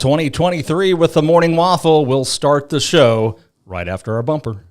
2023 with the Morning Waffle. We'll start the show right after our bumper.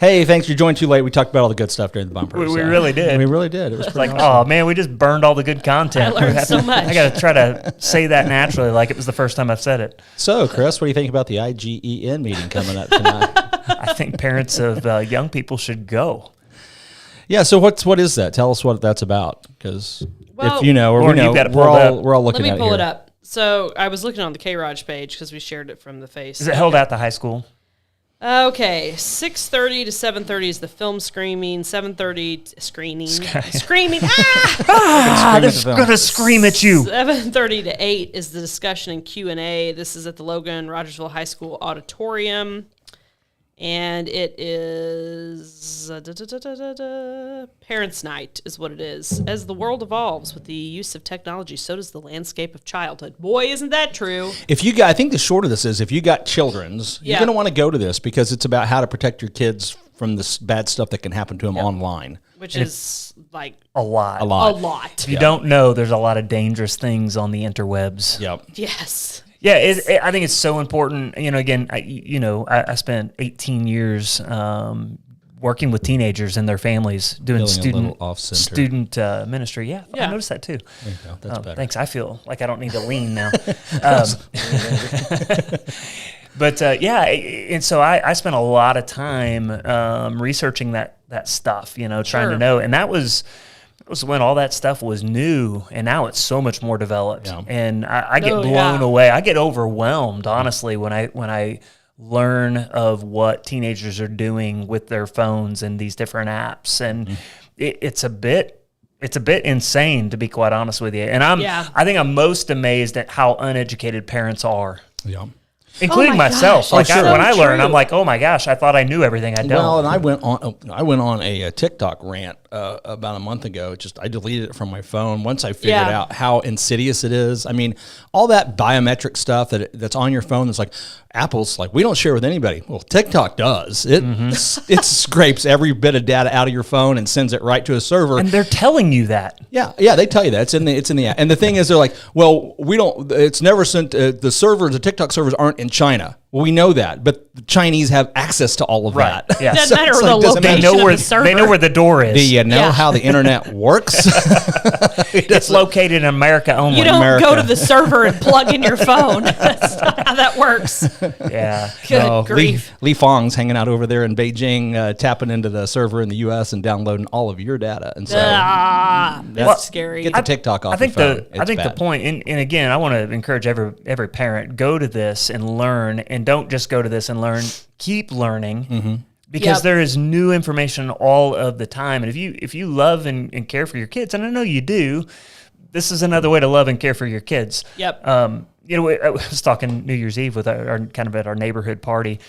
Hey, thanks for joining too late. We talked about all the good stuff during the bumper. We really did. We really did. It was pretty like, awesome. oh, man, we just burned all the good content. I learned so much. I got to try to say that naturally like it was the first time I've said it. So, Chris, what do you think about the IGEN meeting coming up tonight? I think parents of young people should go. Yeah, so what is that? Tell us what that's about. Because Well, if you know, or Lauren, we know, you've got to pull we're all looking Let at me pull here. it up. So I was looking on the K-ROG page because we shared it from the face. Is it held at the high school? Okay, 6:30 to 7:30 is the film screening. 7:30 screening. Screaming. They're going to scream at you. 7:30 to 8 is the discussion and Q&A. This is at the Logan Rogersville High School auditorium. And it is Parents' Night is what it is. As the world evolves with the use of technology, so does the landscape of childhood. Boy, isn't that true? I think the short of this is if you got children's, you're going to want to go to this because it's about how to protect your kids from this bad stuff that can happen to them online. Which is like A lot. A lot. a lot. If you don't know, there's a lot of dangerous things on the interwebs. Yep. Yes. Yeah, I think it's so important. You know, again, I spent 18 years working with teenagers and their families doing Feeling a little off-center. student ministry. Yeah, I noticed that too. There you go. That's better. Thanks. I feel like I don't need to lean now. But and so I spent a lot of time researching that stuff. You know, trying to know, and that was when all that stuff was new, and now it's so much more developed. Yeah. And I get blown away. I get overwhelmed, honestly, when I learn of what teenagers are doing with their phones and these different apps, and it's a bit insane, to be quite honest with you. And I think I'm most amazed at how uneducated parents are. Yeah. Including myself. Gosh. When I learn, I'm like, oh my gosh, I thought I knew everything I don't. Well, and I went on a TikTok rant about a month ago. I deleted it from my phone once I figured out how insidious it is. I mean, all that biometric stuff that's on your phone. That's like Apple's like, we don't share with anybody. Well, TikTok does. It scrapes every bit of data out of your phone and sends it right to a server. And they're telling you that. Yeah, they tell you that it's in the app. And the thing is, they're like, well, we don't. It's never sent. The TikTok servers aren't in China. Well, we know that, but the Chinese have access to all of that. Yeah. Doesn't matter the location they know where the door is. Do you know how the internet works? It's located in America only. You don't go to the server and plug in your phone. That's not how that works. Yeah. Good grief. Li Fong's hanging out over there in Beijing, tapping into the server in the U.S. and downloading all of your data. And so that's scary. Get the TikTok off I think your phone. I think the point, and again, I want to encourage every parent, go to this and learn, and don't just go to this and learn. Keep learning. Because there is new information all of the time. And if you love and care for your kids, and I know you do, this is another way to love and care for your kids. Yep. I was talking New Year's Eve with our kind of at our neighborhood party.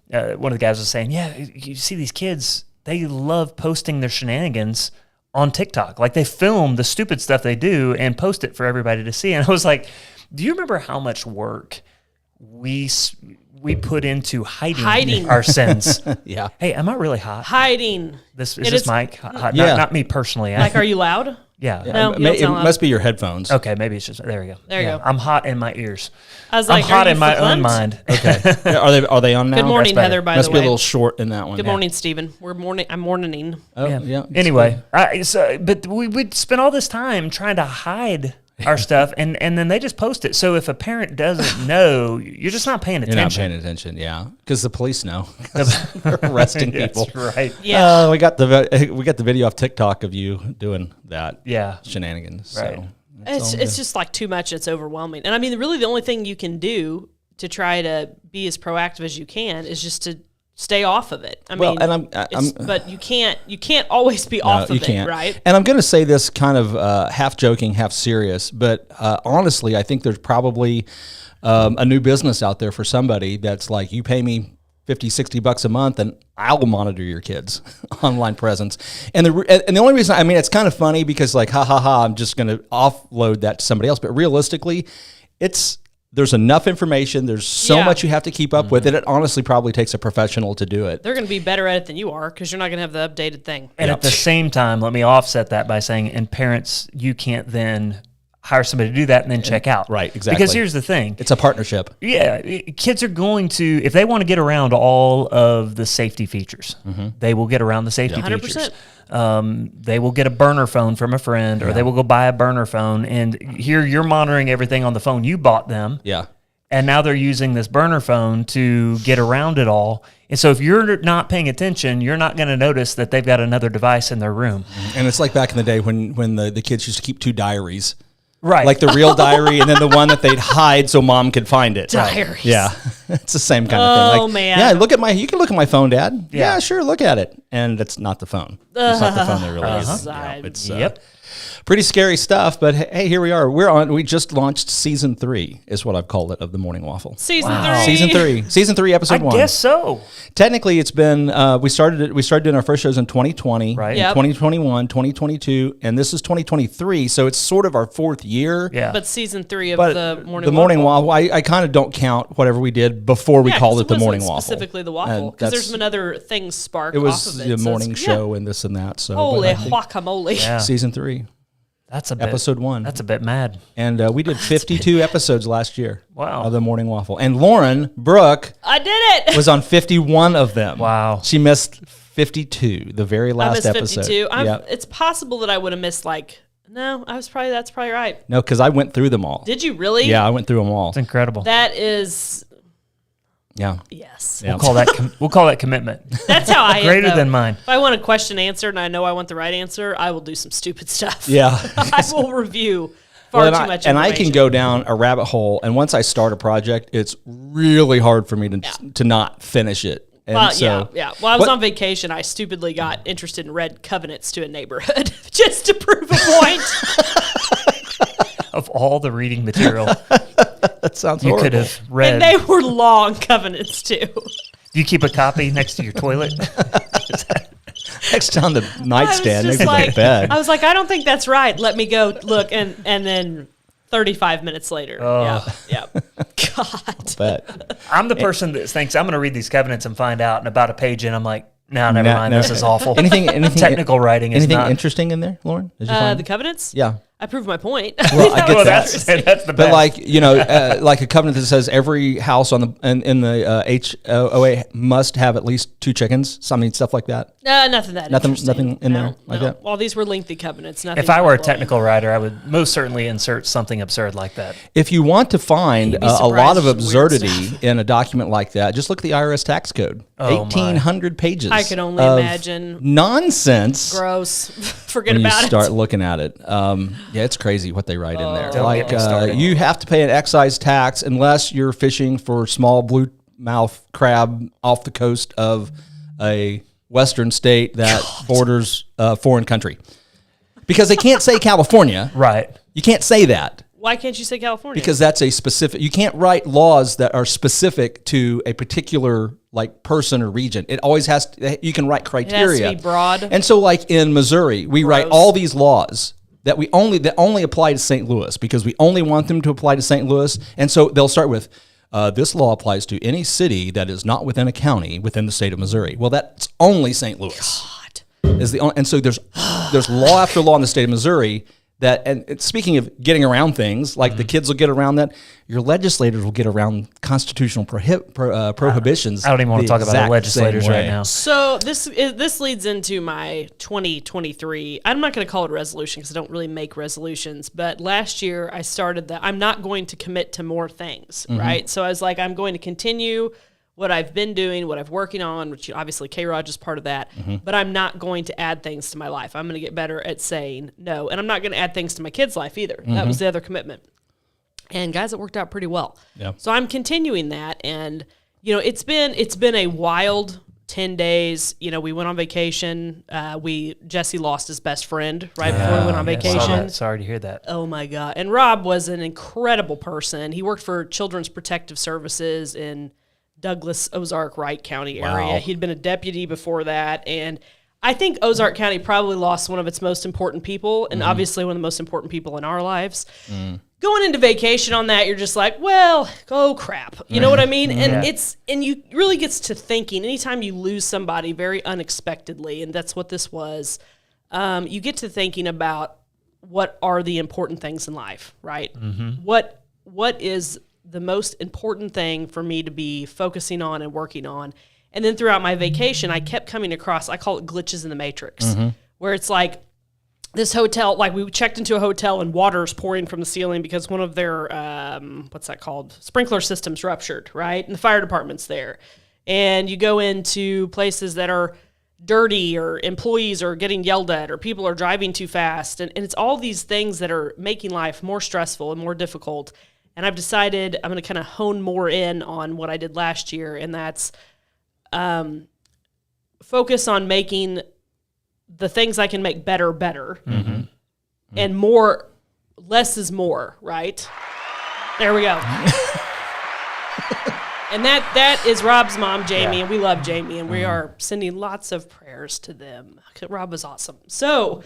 One of the guys was saying, yeah, you see these kids, they love posting their shenanigans on TikTok. Like they film the stupid stuff they do and post it for everybody to see. And I was like, do you remember how much work we put into hiding our sins? Yeah. Hey, am I really hot? Hiding. Is this Mike hot? Yeah. Not me personally. Like, are you loud? Yeah. No, It must be your headphones. Okay, maybe it's just there. We go. There you go. I'm hot in my ears. I was like, I'm hot are you in my own verklempt? mind. Okay. Are they on now? Good morning, better. Heather, by Must the be a way. little short in that one. Good morning, Stephen. I'm morning. Oh, yeah. Anyway, but we would spend all this time trying to hide our stuff, and then they just post it. So if a parent doesn't know, you're just not paying attention. You're not paying attention, yeah, because the police know. They're arresting people. That's right. Yeah. We got the video off TikTok of you doing that. Yeah. Shenanigans. Right. So It's just like too much. It's overwhelming. And I mean, really the only thing you can do to try to be as proactive as you can is just to stay off of it. I mean, but you can't always be off of it, right? And I'm going to say this kind of half joking, half serious, but honestly, I think there's probably a new business out there for somebody that's like, you pay me $50-$60 a month and I'll monitor your kids' online presence. And the only reason, I mean, it's kind of funny because like, I'm just going to offload that to somebody else. But realistically, there's enough information. There's so much you have to keep up with it. It honestly probably takes a professional to do it. They're going to be better at it than you are because you're not going to have the updated thing. And at the same time, let me offset that by saying, and parents, you can't then hire somebody to do that and then check out. Right, exactly. Because here's the thing. It's a partnership. Yeah, kids are going to, if they want to get around all of the safety features, they will get around the safety 100%. features. They will get a burner phone from a friend, or they will go buy a burner phone. And here you're monitoring everything on the phone you bought them. Yeah. And now they're using this burner phone to get around it all. And so if you're not paying attention, you're not going to notice that they've got another device in their room. And it's like back in the day when the kids used to keep two diaries. Right. Like the real diary and then the one that they'd hide so mom could find it. Diaries. Yeah. It's the same kind of thing. Oh, Like, man. Yeah, you can look at my phone, Dad. Yeah. Yeah, sure, look at it. And it's not the phone. It's not the phone they really is. Side. It's Yep. pretty scary stuff, but hey, here we are. We just launched season 3 is what I've called it of the Morning Waffle. Season Season 3, episode 1. I guess so. Technically, it's been we started doing our first shows in 2020, Right. In Yep. 2021, 2022, and this is 2023. So it's sort of our 4th year. Yeah. But season 3 of But the Morning the Waffle. Morning Waffle, I kind of don't count whatever we did before we Yeah, called 'cause it the wasn't Morning Waffle. Specifically the waffle, because there's been other things sparked It off was of it. the So morning it's- show and this and that. So but Holy I think guacamole. Yeah. season 3, That's a bit, episode 1. That's a bit mad. And we did 52 episodes last year. Wow. Of the Morning Waffle. And Lauren Brooke I did it. was on 51 of them. Wow. She missed 52, the very I last missed episode. 52. Yeah. It's possible that I would have missed that's probably right. No, because I went through them all. Did you really? Yeah, I went through them all. It's incredible. That is, Yeah. yes. Yeah. We'll call that commitment. That's how I am. Greater though. than mine. If I want a question answered and I know I want the right answer, I will do some stupid stuff. Yeah. I will review far Well, too and much and I information. can go down a rabbit hole, and once I start a project, it's really hard for me to not finish it. And Well, so, yeah. Well, I was on vacation. I stupidly got interested in red covenants to a neighborhood just to prove a point. Of all the reading material that sounds you horrible. could have read. And they were long covenants too. Do you keep a copy next to your toilet? Next on the I was nightstand, just next to the bed. I was like, I don't think that's right. Let me go look, and then 35 minutes later, yeah. God, But I'm the person that thinks I'm going to read these covenants and find out, and about a page in, I'm like, no, never mind. This is awful. anything Technical writing is anything not. interesting in there, Lauren? Did you find the covenants. Yeah. I proved my point. Well, I get Well, that. that's the best. But like a covenant that says every house on the in the HOA must have at least 2 chickens. I mean, stuff like that. Nothing that Nothing interesting. in there like no. that? Well, these were lengthy covenants. Nothing If I were a mind-blowing. technical writer, I would most certainly insert something absurd like that. If you want to find You'd be a lot of surprised at weird absurdity in a document like that, just look at the IRS tax code. Oh, 1,800 pages. I can only of imagine. nonsense. Gross. Forget When you about start it. looking at it, yeah, it's crazy what they write in there. Don't Like get me started. you have to pay an excise tax unless you're fishing for small bluemouth crab off the coast of a western state that borders a foreign country, because they can't say California. Right. You can't say that. Why can't you say California? Because that's a specific. You can't write laws that are specific to a particular like person or region. It always has to, you can write criteria. It has to be broad. And so like in Missouri, we write all these laws that only apply to St. Louis because we only want them to apply to St. Louis. And so they'll start with, this law applies to any city that is not within a county within the state of Missouri. Well, that's only St. Louis. And so there's law after law in the state of Missouri that, and speaking of getting around things, like the kids will get around that, your legislators will get around constitutional prohibitions. I don't even want to talk about the legislators right now. So this leads into my 2023. I'm not going to call it a resolution because I don't really make resolutions. But last year I started that I'm not going to commit to more things, right? So I was like, I'm going to continue what I've been doing, what I've working on, which obviously K-ROG is part of that, but I'm not going to add things to my life. I'm going to get better at saying no, and I'm not going to add things to my kids' life either. That was the other commitment. And guys, it worked out pretty well. Yeah. So I'm continuing that, and it's been a wild 10 days. We went on vacation. Jesse lost his best friend right before we went on vacation. Sorry to hear that. Oh my God. And Rob was an incredible person. He worked for Children's Protective Services in Douglas, Ozark, Wright County area. Wow. He'd been a deputy before that. And I think Ozark County probably lost one of its most important people, and obviously one of the most important people in our lives. Going into vacation on that, you're just like, well, oh crap. You know what I mean? And and you really gets to thinking, anytime you lose somebody very unexpectedly, and that's what this was, you get to thinking about what are the important things in life, right? What is the most important thing for me to be focusing on and working on? And then throughout my vacation, I kept coming across, I call it glitches in the matrix, where it's like this hotel, like we checked into a hotel and water's pouring from the ceiling because one of their, what's that called? Sprinkler systems ruptured, right? And the fire department's there. And you go into places that are dirty, or employees are getting yelled at, or people are driving too fast. And it's all these things that are making life more stressful and more difficult. And I've decided I'm going to kind of hone more in on what I did last year, and that's focus on making the things I can make better, and more, less is more, right? There we go. And that is Rob's mom, Jamie, and we love Jamie, and we are sending lots of prayers to them. Rob was awesome. So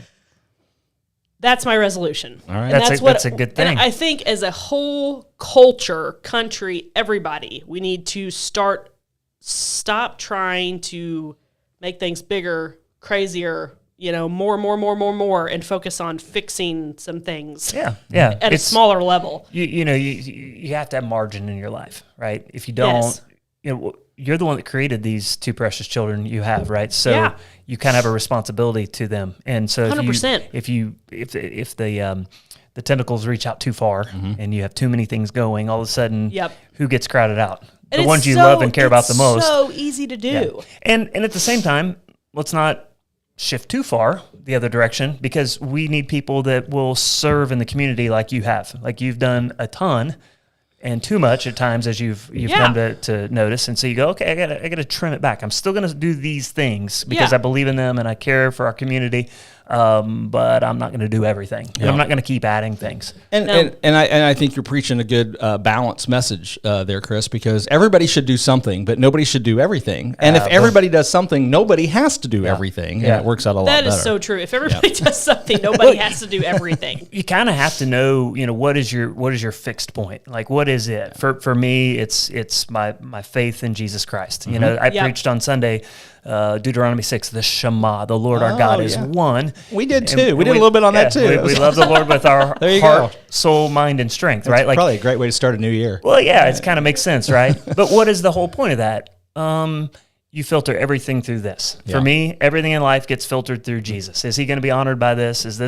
that's my resolution. All right. That's a good thing. And I think as a whole culture, country, everybody, we need to stop trying to make things bigger, crazier, more, and focus on fixing some things. At a smaller level. You have to have margin in your life, right? If you don't, you're the one that created these two precious children you have, right? So you kind of have a responsibility to them. And so 100%. if the tentacles reach out too far and you have too many things going, all of a sudden, who gets crowded out? And the ones you love and care about the most. It's so easy to do. Yeah. And at the same time, let's not shift too far the other direction, because we need people that will serve in the community like you have. Like you've done a ton and too much at times, as you've come to notice. And so you go, okay, I gotta trim it back. I'm still gonna do these things because I believe in them and I care for our community. But I'm not going to do everything. And I'm not going to keep adding things. And I think you're preaching a good balanced message there, Chris, because everybody should do something, but nobody should do everything. And if everybody does something, nobody has to do everything. And it works out a lot better. That is so true. If everybody does something, nobody has to do everything. You kind of have to know, what is your fixed point? Like, what is it? For me, it's my faith in Jesus Christ. I preached on Sunday, Deuteronomy 6, the Shema, the Lord our God is one. We did too. We did a little bit on that too. We love the Lord with our heart, soul, mind, and strength, That's right? Probably a great way to start a new year. Well, it kind of makes sense, right? But what is the whole point of that? You filter everything through this. For me, everything in life gets filtered through Jesus. Is he going to be honored by this? Does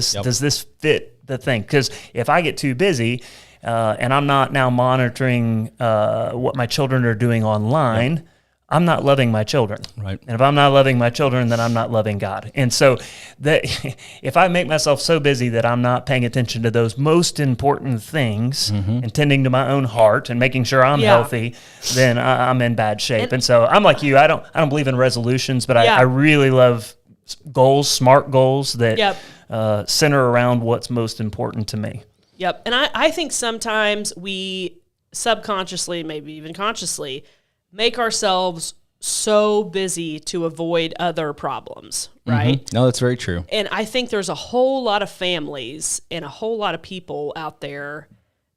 this fit the thing? Because if I get too busy and I'm not now monitoring what my children are doing online, I'm not loving my children. Right. And if I'm not loving my children, then I'm not loving God. And so that if I make myself so busy that I'm not paying attention to those most important things and tending to my own heart and making sure I'm healthy, then I'm in bad shape. And so I'm like you. I don't believe in resolutions, but I really love goals, smart goals that center around what's most important to me. Yep. And I think sometimes we subconsciously, maybe even consciously, make ourselves so busy to avoid other problems, right? No, that's very true. And I think there's a whole lot of families and a whole lot of people out there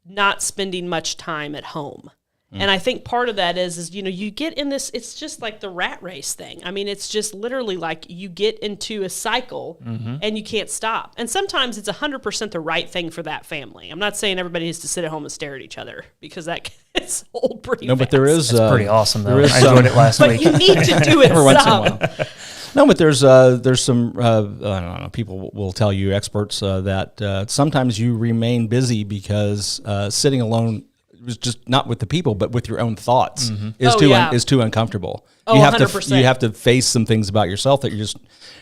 not spending much time at home. And I think part of that is, you get in this, it's just like the rat race thing. I mean, it's just literally like you get into a cycle and you can't stop. And sometimes it's 100% the right thing for that family. I'm not saying everybody needs to sit at home and stare at each other because that gets old pretty fast. But there is... That's pretty awesome, though. I enjoyed it last week. But you need to do it every once in a while. No, but there's some, I don't know, people will tell you, experts, that sometimes you remain busy because sitting alone was just not with the people, but with your own thoughts is too uncomfortable. Oh, you have 100%. You have to face some things about yourself that you just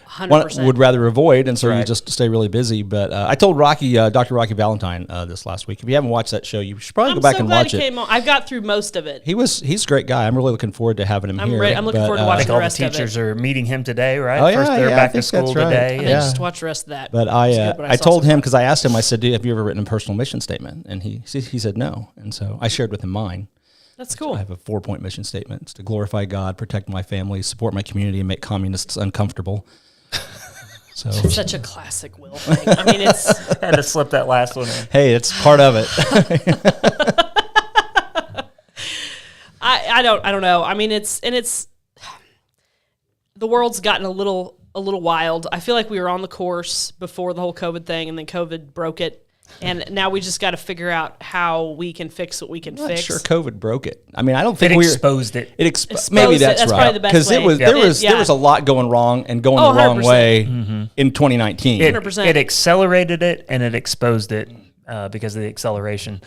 100%. would rather avoid, and so you just stay really busy. But I told Dr. Rocky Valentine this last week, if you haven't watched that show, you should probably go back and watch it. I've got through most of it. He's a great guy. I'm really looking forward to having him here. I'm looking forward to watching the rest of it. All the teachers are meeting him today, right? Oh, yeah, First they're back to school today. And then just watch the rest of that. But I told him, because I asked him, I said, have you ever written a personal mission statement? And he said no. And so I shared with him mine. That's cool. I have a 4-point mission statement. It's to glorify God, protect my family, support my community, and make communists uncomfortable. So it's such a classic Will thing. I mean, it's... had to slip that last one in. Hey, it's part of it. I don't know. I mean, it's the world's gotten a little wild. I feel like we were on the course before the whole COVID thing, and then COVID broke it. And now we just got to figure out how we can fix what we can fix. Sure, COVID broke it. I mean, I don't think it exposed it. Maybe that's right. Probably the best way. Because there was a lot going wrong and going the wrong way in 2019. 100%. It accelerated it and it exposed it because of the acceleration.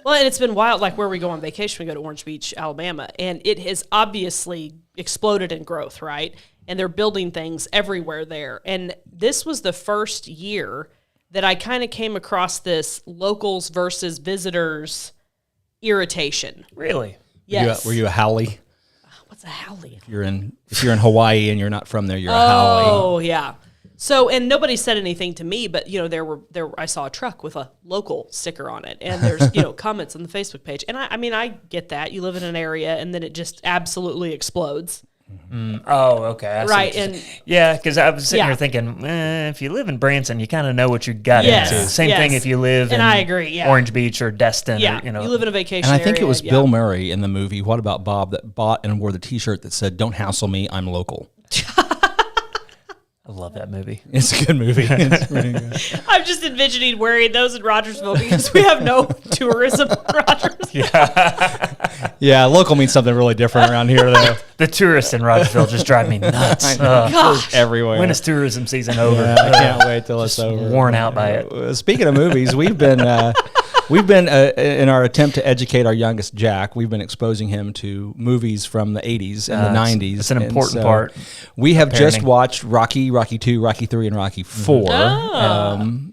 Well, and it's been wild. Like where we go on vacation, we go to Orange Beach, Alabama, and it has obviously exploded in growth, right? And they're building things everywhere there. And this was the first year that I kind of came across this locals versus visitors irritation. Really? Yes. Were you a haole? What's a haole? If you're in Hawaii and you're not from there, you're a haole. Oh, yeah. So, and nobody said anything to me, but I saw a truck with a local sticker on it, and there's comments on the Facebook page, and I get that you live in an area, and then it just absolutely explodes. Oh, okay. Right, and because I was sitting here thinking, if you live in Branson, you kind of know what you got into. Same thing if you live in I agree, Orange Beach or Destin. Yeah, or, you live in a vacation And I think area, it was Bill Murray in the movie What About Bob that bought and wore the T-shirt that said, "Don't hassle me, I'm local." I love that movie. It's a good movie. It's pretty good. I'm just envisioning wearing those in Rogersville because we have no tourism in Rogersville. Yeah, local means something really different around here, though. The tourists in Rogersville just drive me nuts. Everywhere. When is tourism season over? Yeah, I can't wait till it's over. Worn out by it. Speaking of movies, we've been in our attempt to educate our youngest Jack, we've been exposing him to movies from the 80s and the 90s. It's an important part. We have just watched Rocky, Rocky 2, Rocky 3, and Rocky 4.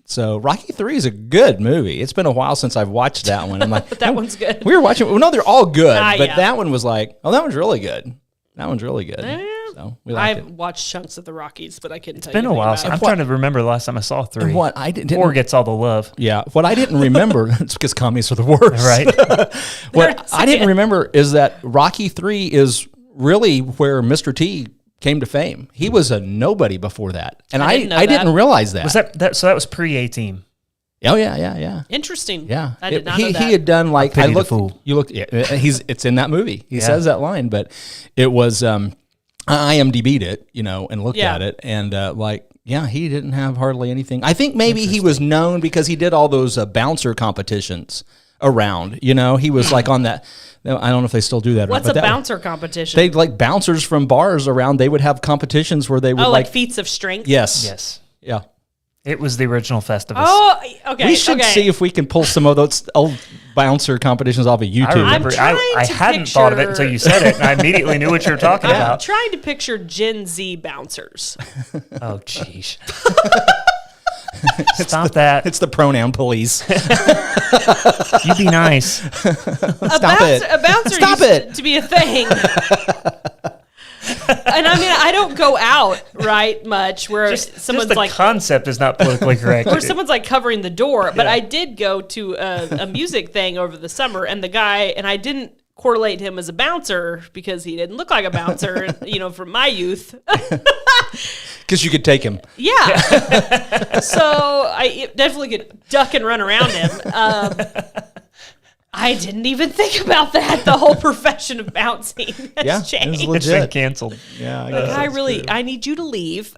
So Rocky 3 is a good movie. It's been a while since I've watched that one. I'm like, but that one's good. We were watching. Well, no, they're all good, but that one was like, oh, that one's really good. That one's really good. So I've watched chunks of the Rockies, but I couldn't tell you. It's been a while. I'm trying to remember the last time I saw 3. What I didn't 4 gets all the love. Yeah. What I didn't remember, it's because commies are the worst. Right. What I didn't remember is that Rocky 3 is really where Mr. T came to fame. He was a nobody before that. And I didn't realize that. Was that so that was pre-A-Team. Oh yeah. Interesting. Yeah, I did not know that. He had done like I looked. You look. Yeah, it's in that movie. He says that line, but it was I IMDb'd it, and looked at it, and he didn't have hardly anything. I think maybe he was known because he did all those bouncer competitions around. He was like on that. I don't know if they still do that. What's a bouncer competition? They like bouncers from bars around. They would have competitions where they would like feats of strength. Yes. Yeah. It was the original Festivus. Oh, okay. We should see if we can pull some of those old bouncer competitions off of YouTube. I remember. I hadn't thought of it until you said it, and I immediately knew what you were talking about. I'm trying to picture Gen Z bouncers. Oh, jeez. Stop that. It's the pronoun police. You be nice. Stop it. A bouncer used to be a thing. And I mean, I don't go out much where someone's just the concept is not politically correct. Where someone's like covering the door. But I did go to a music thing over the summer, and the guy, and I didn't correlate him as a bouncer because he didn't look like a bouncer, from my youth. Because you could take him. Yeah. So I definitely could duck and run around him. I didn't even think about that. The whole profession of bouncing has changed. It's been canceled. Yeah, I need you to leave.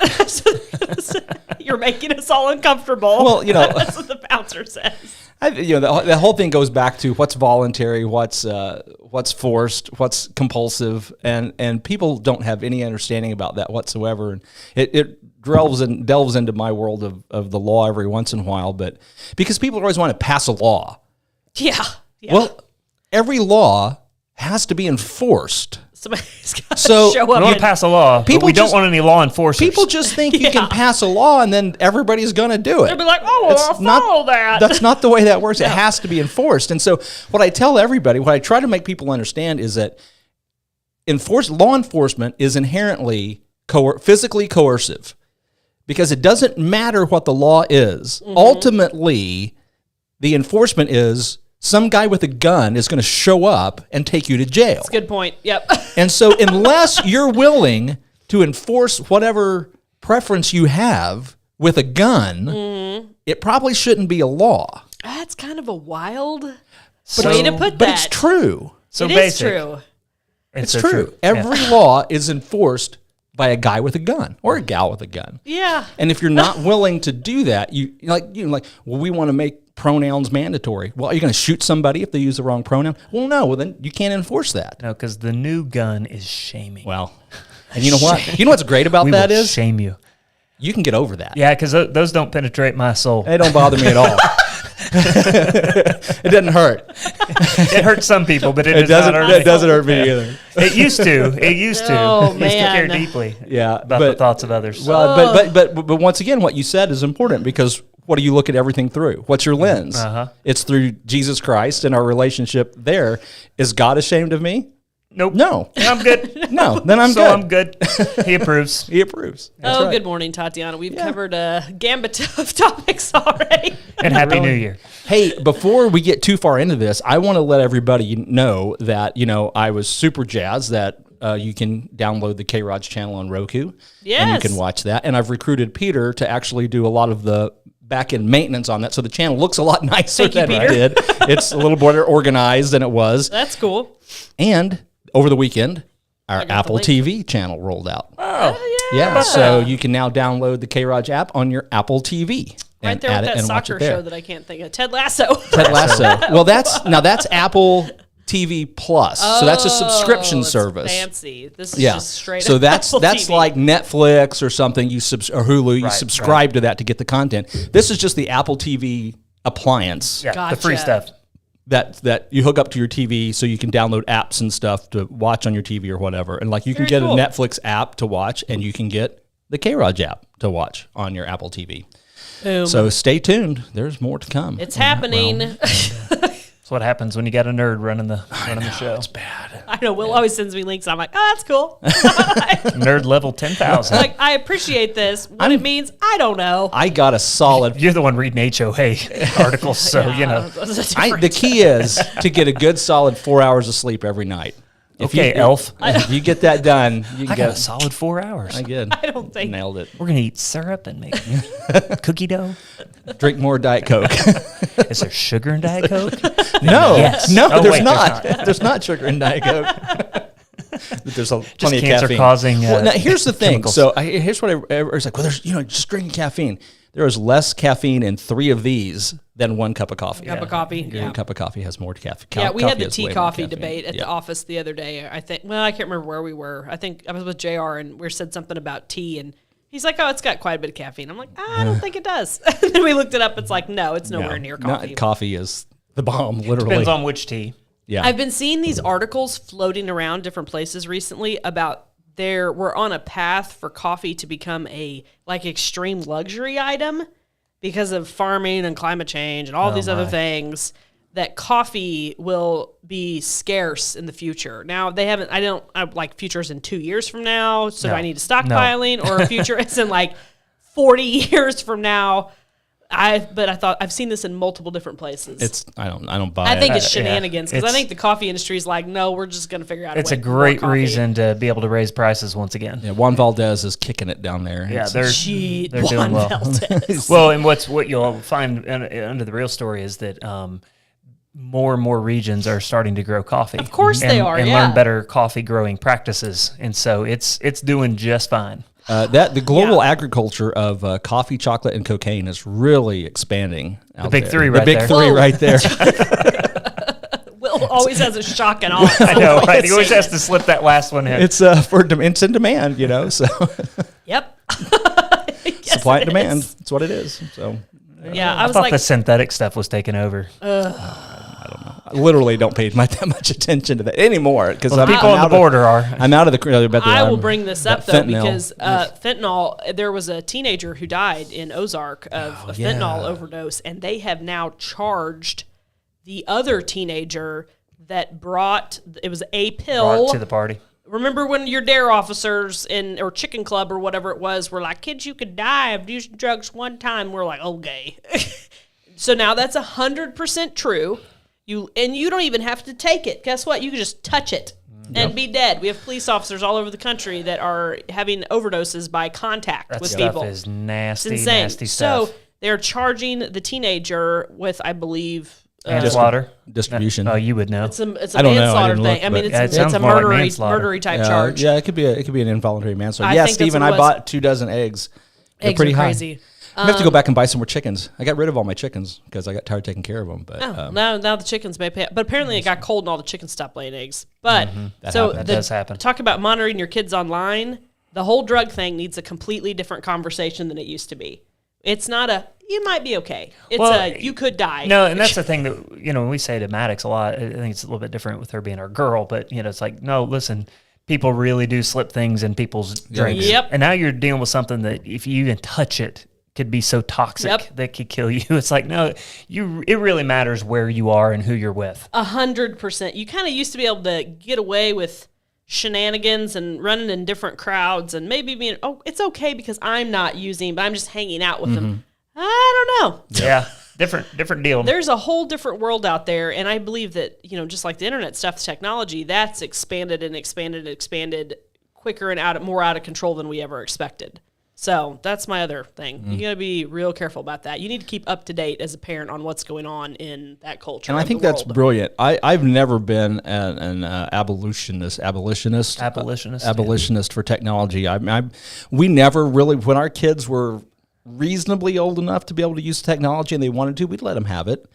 You're making us all uncomfortable. Well, that's what the bouncer says. The whole thing goes back to what's voluntary, what's forced, what's compulsive, and people don't have any understanding about that whatsoever. And it delves into my world of the law every once in a while, but because people always want to pass a law. Yeah. Well, every law has to be enforced. Somebody's got to show up. We want to pass a law, but we don't want any law enforcers. People just think you can pass a law and then everybody's going to do it. They'll be like, I'll follow that. That's not the way that works. It has to be enforced. And so what I tell everybody, what I try to make people understand is that law enforcement is inherently physically coercive because it doesn't matter what the law is. Mm-hmm. Ultimately, the enforcement is some guy with a gun is going to show up and take you to jail. That's a good point. Yep. And so unless you're willing to enforce whatever preference you have with a gun, it probably shouldn't be a law. That's kind of a wild way to put that. But it's true. So it is true. It's true. Every law is enforced by a guy with a gun or a gal with a gun. Yeah. And if you're not willing to do that, we want to make pronouns mandatory. Well, are you going to shoot somebody if they use the wrong pronoun? Well, no. Well, then you can't enforce that. No, because the new gun is shaming. Well, and you know what? You know what's great about that is? Shame you. You can get over that. Yeah, because those don't penetrate my soul. They don't bother me at all. It doesn't hurt. It hurts some people, but it doesn't hurt me. It doesn't hurt me either. It used to. It used to. Oh, It used to care man. deeply about the thoughts of others. Well, but once again, what you said is important because what do you look at everything through? What's your lens? It's through Jesus Christ and our relationship there. Is God ashamed of me? Nope. No. I'm good. No, then I'm good. So I'm good. He approves. He approves. That's right. Good morning, Tatiana. We've covered a gambit of topics already. And Happy New Year. Hey, before we get too far into this, I want to let everybody know that, I was super jazzed that you can download the K-ROG channel on Roku. Yes. And you can watch that. And I've recruited Peter to actually do a lot of the back-end maintenance on that, so the channel looks a lot nicer than it did. It's a little more organized than it was. That's cool. And over the weekend, our Apple TV channel rolled out. Oh, yeah. So you can now download the K-ROG app on your Apple TV. Right there with that soccer show that I can't think of. Ted Lasso. Ted Lasso. Well, that's Apple TV Plus. So that's a subscription service. Fancy. This is just straight so up that's Apple TV. Like Netflix or something or Hulu. You subscribe to that to get the content. This is just the Apple TV appliance. Yeah, the free stuff. That you hook up to your TV so you can download apps and stuff to watch on your TV or whatever. And like you can get a Netflix app to watch and you can get the K-ROG app to watch on your Apple TV. Boom. So stay tuned. There's more to come. It's happening. That's what happens when you got a nerd running the show. It's bad. I know. Will always sends me links. I'm like, oh, that's cool. Nerd level 10,000. Like, I appreciate this. What it means, I don't know. I got a solid. You're the one reading HOA articles, so the key is to get a good solid 4 hours of sleep every night. Elf. If you get that done, you got a solid 4 hours. I did. I don't think nailed it. We're gonna eat syrup and make cookie dough. Drink more Diet Coke. Is there sugar in Diet Coke? No, yes. There's not. There's not sugar in Diet Coke. There's plenty of caffeine. Causing. Now here's the thing. Chemicals. So here's what I was like. Well, there's just drinking caffeine. There is less caffeine in 3 of these than 1 cup of coffee. Cup of coffee. One cup of coffee has more caffeine. Yeah, we had the tea coffee debate at the office the other day. I think. Well, I can't remember where we were. I think I was with JR and we said something about tea and he's like, "Oh, it's got quite a bit of caffeine." I'm like, "I don't think it does." And then we looked it up. It's like, no, it's nowhere near coffee. Coffee is the bomb. Literally depends on which tea. Yeah, I've been seeing these articles floating around different places recently about we're on a path for coffee to become a extreme luxury item because of farming and climate change and all these other things. That coffee will be scarce in the future. Now I like futures in 2 years from now. So do I need to stockpiling or a future is in 40 years from now. But I thought I've seen this in multiple different places. I don't buy it. I think it's shenanigans because I think the coffee industry is like, no, we're just going to figure out. It's a great reason to be able to raise prices once again. Yeah, Juan Valdez is kicking it down there. Yeah, they're doing well. Well, and what you'll find under the real story is that more and more regions are starting to grow coffee. Of course they are, and learn better coffee growing practices, and so it's doing just fine. The global agriculture of coffee, chocolate, and cocaine is really expanding. The big three right there. The big three right there. Will always has a shock and awe. I know, right? He always has to slip that last one in. It's it's in demand, so. Yep. Supply and demand. That's what it is. So. Yeah, I thought the synthetic stuff was taking over. I don't know. I literally don't pay that much attention to that anymore because people on the border are. I'm out of the. I will bring this up though because fentanyl. There was a teenager who died in Ozark of a fentanyl overdose, and they have now charged the other teenager that brought a pill to the party. Remember when your DARE officers or Chicken Club or whatever it was were like, kids, you could die of using drugs one time. We're like, okay. So now that's 100% true. You don't even have to take it. Guess what? You can just touch it and be dead. We have police officers all over the country that are having overdoses by contact with people. That stuff is nasty, it's insane. Nasty stuff. So they're charging the teenager with, I believe, manslaughter distribution. Oh, you would know. It's a manslaughter thing. Look, it's a murdery type charge. Yeah, it could be an involuntary manslaughter. Stephen, I bought 2 dozen eggs. They're pretty high. Crazy. I have to go back and buy some more chickens. I got rid of all my chickens because I got tired taking care of them. But now the chickens may pay. But apparently it got cold and all the chickens stopped laying eggs. But that does happen. Talk about monitoring your kids online. The whole drug thing needs a completely different conversation than it used to be. It's not you might be okay. It's you could die. No, and that's the thing that, when we say to Maddox a lot, I think it's a little bit different with her being our girl, but, it's like, no, listen, people really do slip things in people's drinks. Yep. And now you're dealing with something that if you even touch it, could be so toxic that could kill you. It's like, no, it really matters where you are and who you're with. 100%. You kind of used to be able to get away with shenanigans and running in different crowds and maybe being, it's okay because I'm not using, but I'm just hanging out with them. I don't know. Yeah, different deal. There's a whole different world out there, and I believe that, just like the internet stuff, the technology, that's expanded and expanded and expanded quicker and more out of control than we ever expected. So that's my other thing. You got to be real careful about that. You need to keep up to date as a parent on what's going on in that culture. And I think that's brilliant. I've never been an abolitionist for technology. We never really, when our kids were reasonably old enough to be able to use technology and they wanted to, we'd let them have it.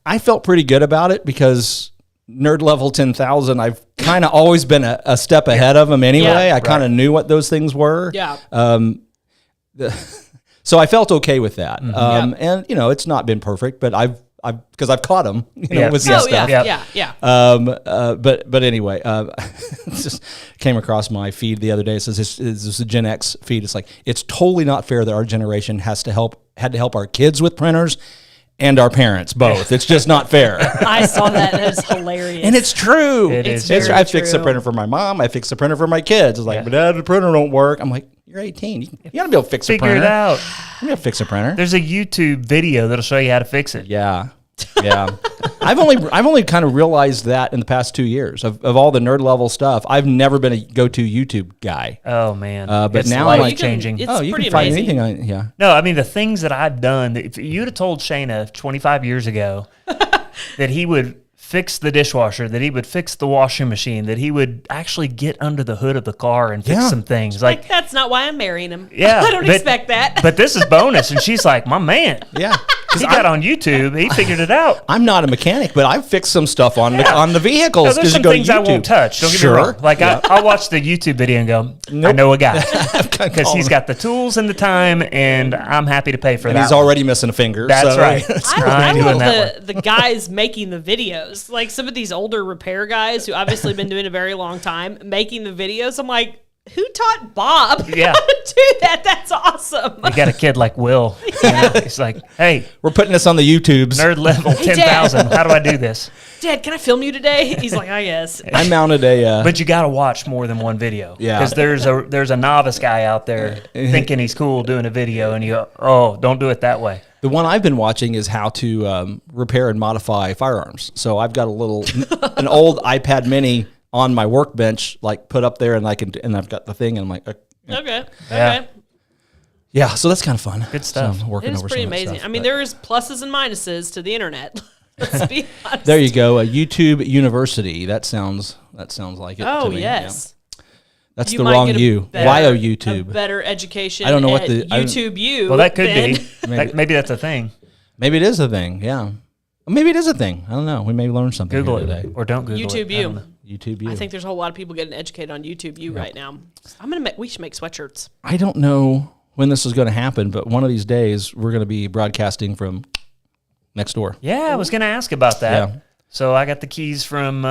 I felt pretty good about it because Nerd Level 10,000, I've kind of always been a step ahead of them anyway. I kind of knew what those things were. Yeah. So I felt okay with that. And it's not been perfect, but because I've caught them, with stuff. But anyway, just came across my feed the other day. It says this is a Gen X feed. It's like, it's totally not fair that our generation had to help our kids with printers and our parents both. It's just not fair. I saw that. That was hilarious. And it's true. It's I fixed the printer for my mom. I fixed the printer for my kids. It's like, but Dad, the printer don't work. I'm like, you're 18. You gotta be able to fix a printer. Figure it out. You gotta fix a printer. There's a YouTube video that'll show you how to fix it. Yeah. I've only kind of realized that in the past 2 years of all the nerd level stuff. I've never been a go-to YouTube guy. Oh man. But it's now I'm like changing. It's you pretty can find amazing. anything. No, I mean the things that I've done. If you'd have told Shayna 25 years ago that he would fix the dishwasher, that he would fix the washing machine, that he would actually get under the hood of the car and fix some things. Like that's not why I'm marrying him. Yeah, I don't expect that. But this is bonus, and she's like, my man. Yeah. He got on YouTube. He figured it out. I'm not a mechanic, but I've fixed some stuff on the vehicles. No, there's some things I won't touch. Don't get me wrong. Like I'll watch the YouTube video and go, I know a guy because he's got the tools and the time, and I'm happy to pay for that. And he's already missing a finger. That's right. I love the guys making the videos. Like some of these older repair guys who obviously been doing it a very long time, making the videos. I'm like, who taught Bob how to do that? That's awesome. You got a kid like Will. Yeah. He's like, hey, we're putting this on the YouTubes. Nerd Level 10,000. How do I do this? Dad, can I film you today? He's like, I guess. I mounted a. But you got to watch more than one video. Yeah. Because there's a novice guy out there thinking he's cool doing a video, and you go, oh, don't do it that way. The one I've been watching is how to repair and modify firearms. So I've got an old iPad Mini on my workbench, like put up there, and I've got the thing, and I'm like, okay. Yeah, so that's kind of fun. Good stuff. So It is pretty amazing. I mean, there's pluses and minuses to the internet. Let's be honest. There you go. A YouTube University. That sounds like it. Oh, to me. yes. Yeah. That's You the might wrong get a U. better- YO YouTube. A better education. I don't know what at the- I don't- YouTube U. Well, that could than- be. Maybe that's a thing. Maybe it is a thing. Yeah. Maybe it is a thing. I don't know. We may learn something Google here it today. or don't Google YouTube it. I don't know. U. YouTube U. I think there's a whole lot of people getting educated on YouTube U right now. We should make sweatshirts. I don't know when this is going to happen, but one of these days we're going to be broadcasting from next door. Yeah, I was going to ask about that. Yeah. So I got the keys from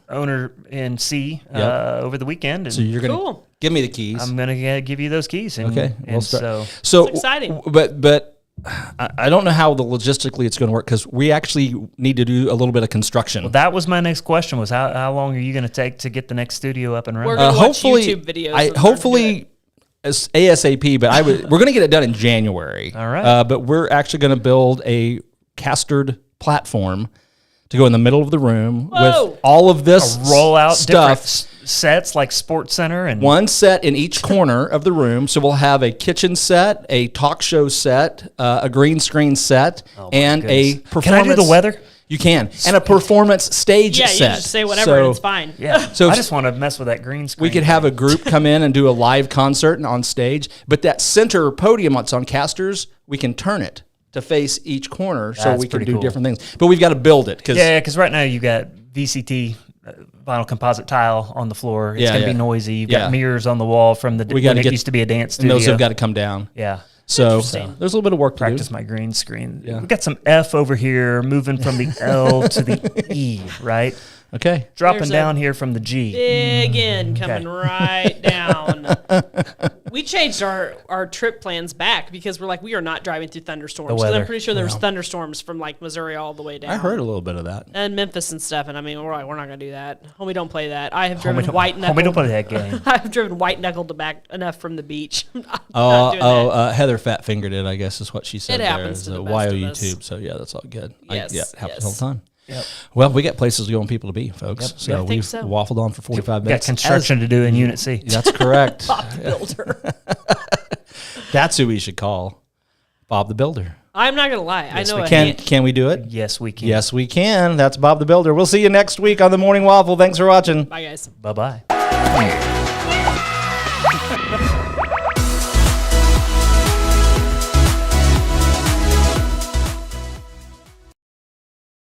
owner in C over the weekend. And So you're going to Cool. give me the keys. I'm going to give you those keys. And, Okay, we'll and start. so So It's exciting. But I don't know how logistically it's going to work because we actually need to do a little bit of construction. that was my next question was how long are you going to take to get the next studio up and We're running? gonna watch hopefully, YouTube videos and learn to do hopefully as ASAP. But we're going to get it done in January. All right. But we're actually going to build a castered platform to go in the middle of the room Whoa. with all of this Roll out different stuff. sets like Sports Center and One set in each corner of the room. So we'll have a kitchen set, a talk show set, a green screen set, and a performance. Can I do the weather? You can. And a performance stage Yeah, set. you just say whatever So and it's fine. Yeah. So I just want to mess with that green screen. we could have a group come in and do a live concert on stage, but that center podium that's on casters, we can turn it to face each corner so That's we can pretty do cool. different things. But we've got to build it. Yeah, because right now you got VCT vinyl composite tile on the floor. It's Yeah, going to yeah. be noisy. You've Yeah. got mirrors on the wall from the We gotta when it get- used to be a dance And studio. those have got to come down. yeah. So Interesting. there's a little bit of work to Practice do. my green screen. Yeah. We got some F over here, moving from the L to the E, right? Okay. Dropping There's a down here from the G. Big in coming right down. We changed our trip plans back because we're like, we are not driving through thunderstorms. The 'Cause weather. I'm pretty sure there was thunderstorms from like Missouri all the way down. I heard a little bit of that. And Memphis and stuff. And I mean, we're not going to do that. Homie, don't play that. I have driven white Homie, don't knuckled. play that game. I've driven white knuckled back enough from the beach. I'm not doing that. Heather Fat Fingered it, I guess is what she said. It happens there. to It's the a best YO of us. YouTube. So yeah, that's all good. Yes, Yeah, it happens yes. all the time. Yep. Well, we got places to go and people to be, folks. So I think we've so. waffled on for 45 Got minutes. construction to do in Unit C. That's correct. Bob the Builder. That's who we should call. Bob the Builder. I'm not going to lie. I know a Can we do it? Yes, we can. Yes, we can. That's Bob the Builder. We'll see you next week on the Morning Waffle. Thanks for watching. Bye, guys. Bye-bye.